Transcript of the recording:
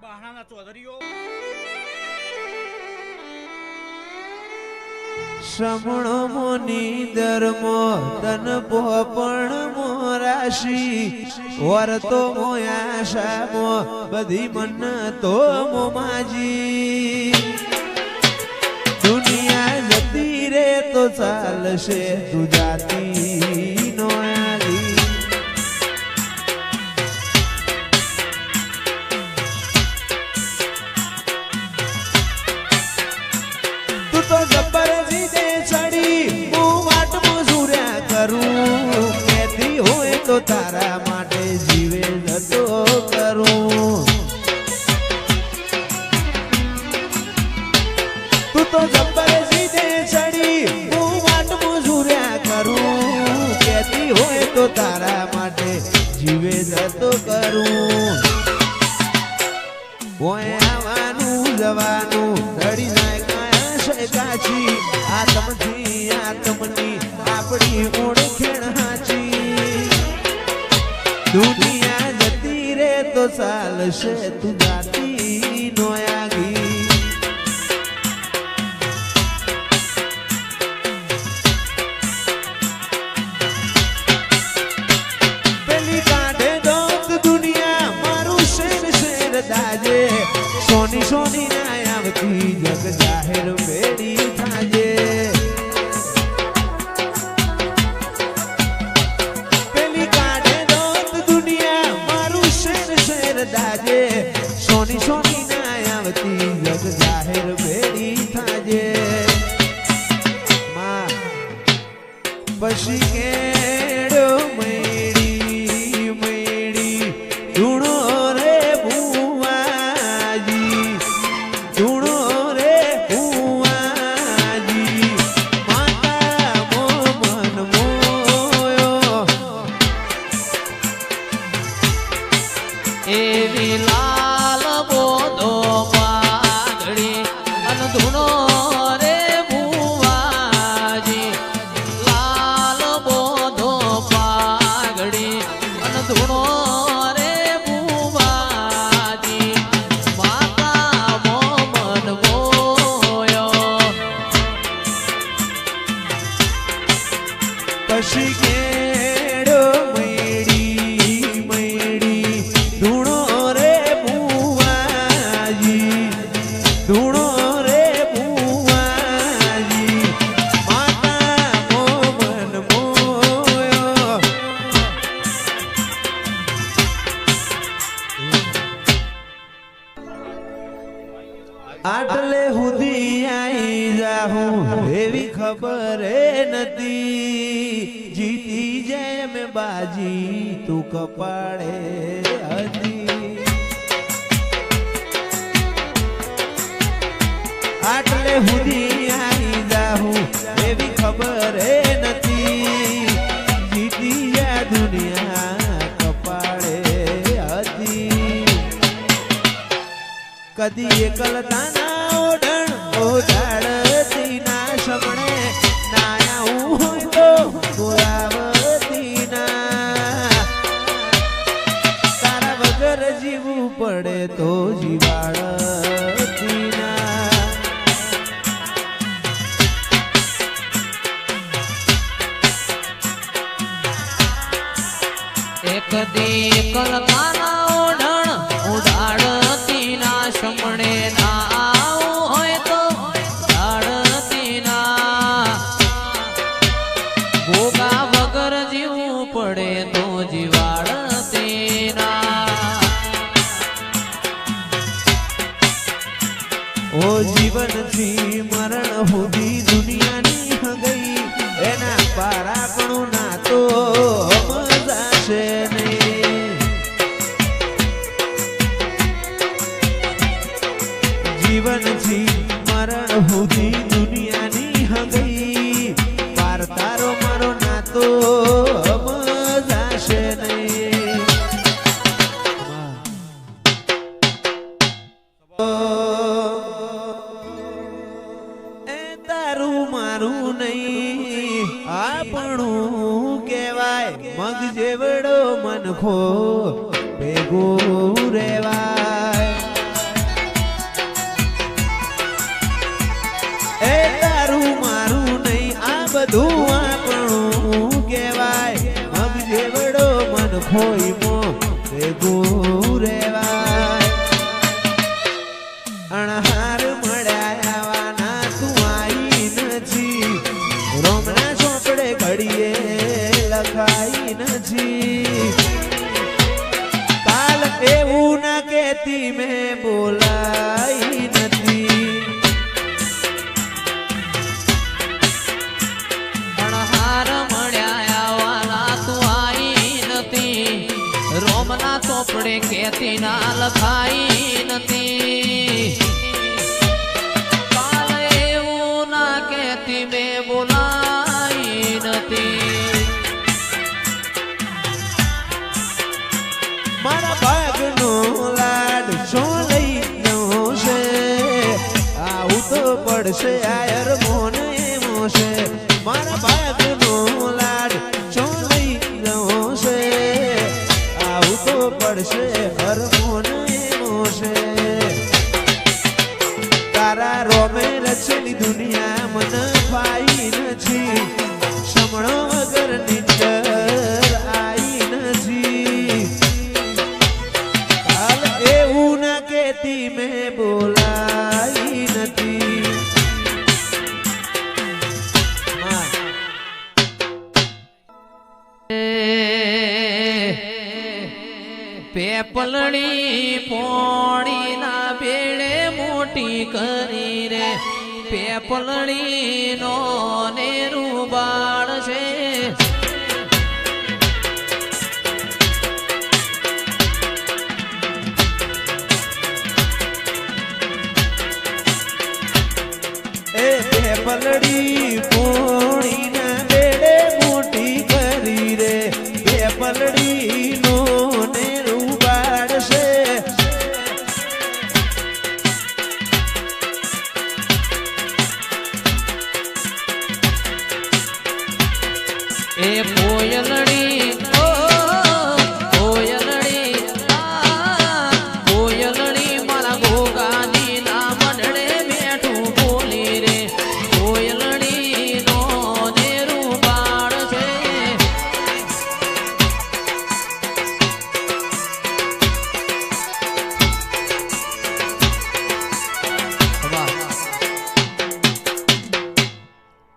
બહાના ચૌધરીઓ શ્રમણો મોની ધર્મો તન પોપણ મોરાશી વરતો મોયાશા મો બધી મન તો મોમાજી દુનિયા જતી રે તો ચાલશે તું જાતી નો આલી તું તો જબર જીદે ચડી હું વાટ મજૂર્યા કરું કેતી હોય તો તારા માટે જીવે જતો કરું તું તો જબર જીદે ચડી હું વાટ મજૂર્યા કરું કેતી હોય તો તારા માટે જીવે જતો કરું ઓય આવવાનું જવાનું રડી જાય કાચી આત્મથી આત્મની આપણી ઓળખેણ હાચી દુનિયા જતી રે તો ચાલશે તું જાતી નો આગી પેલી કાઢે દોત દુનિયા મારું શેર શેર દાજે સોની સોની ના આવતી જગ જાહેર બેડી થાજે પેલી કાઢે દોત દુનિયા મારું શેર શેર દાજે સોની સોની ના આવતી જગ જાહેર બેડી થાજે માં પછી કેડો મેડી મેડી ધૂણો રે ભુવાજી ધૂણો રે ભુવાજી માતા મો મન મોયો એવી લાલ બોધો પાઘડી અન ધૂણો રે ભુવાજી લાલ બોધો પાઘડી અન ધૂણો રે ભુવાજી માતા મો મન મોયો પછી કેડો મેડી મેડી ધૂણો રે ભુવાજી ધૂણો રે ભુવાજી માતા મો મન મોયો આટલે સુધી આઈ જાહું એવી ખબર નથી જીતી જાય મેં બાજી તું કપાળે હતી આટલે સુધી આઈ જાહું એવી ખબર નથી જીતી જાય દુનિયા કપાળે હતી કદી એકલતાના ઓઢણ ઓઢાડતી ના શમણે નાયા હું હોય તો બોલાવતી ના તારા વગર જીવવું પડે તો જીવાડતી ના એક દી કલકાના ઓઢણ ઉડાડતી ના શમણે ના આવું હોય તો ઉડાડતી ના ભોગા વગર જીવવું પડે તો જીવાડતી ના ઓ જીવનથી મરણ સુધી દુનિયાની હગઈ એના પારાપણું ના તો મજાશે નહીં જીવનથી મરણ સુધી દુનિયાની હગઈ પાર તારો મારો ના તો મજાશે નહીં એ તારું મારું નહીં આપણું કહેવાય મગ જેવડો મનખો ભેગું રેવાય ખોઈમો ભેગું રેવાય અણહાર મળ્યા આવાના તું આઈ નથી રોમના ચોપડે ઘડીએ લખાઈ નથી કાલ એવું ના કેતી મેં બોલાઈ નથી અણહાર મળ્યા વાલા તું આઈ નથી રોમના ચોપડે કેતી ના લખાઈ નથી કાલ એવું ના કેતી મેં બોલાઈ નથી મારા ભાગનો લાડ છો લઈ ગયો છે આવું તો પડશે આયર મોન એમો છે મારા ભાગનો લાડ છો લઈ ગયો છે આવું તો પડશે હર મોન એમો છે તારા રોમે રચેલી દુનિયા મન ફાઈ નથી સમણો વગર નીચર આઈ નથી હાલ એવું ના કેતી મેં બોલાઈ નથી પેપલણી પોણી ના બેડે મોટી કરી રે પેપલણી નો નેરું બાળ છે એ પલડી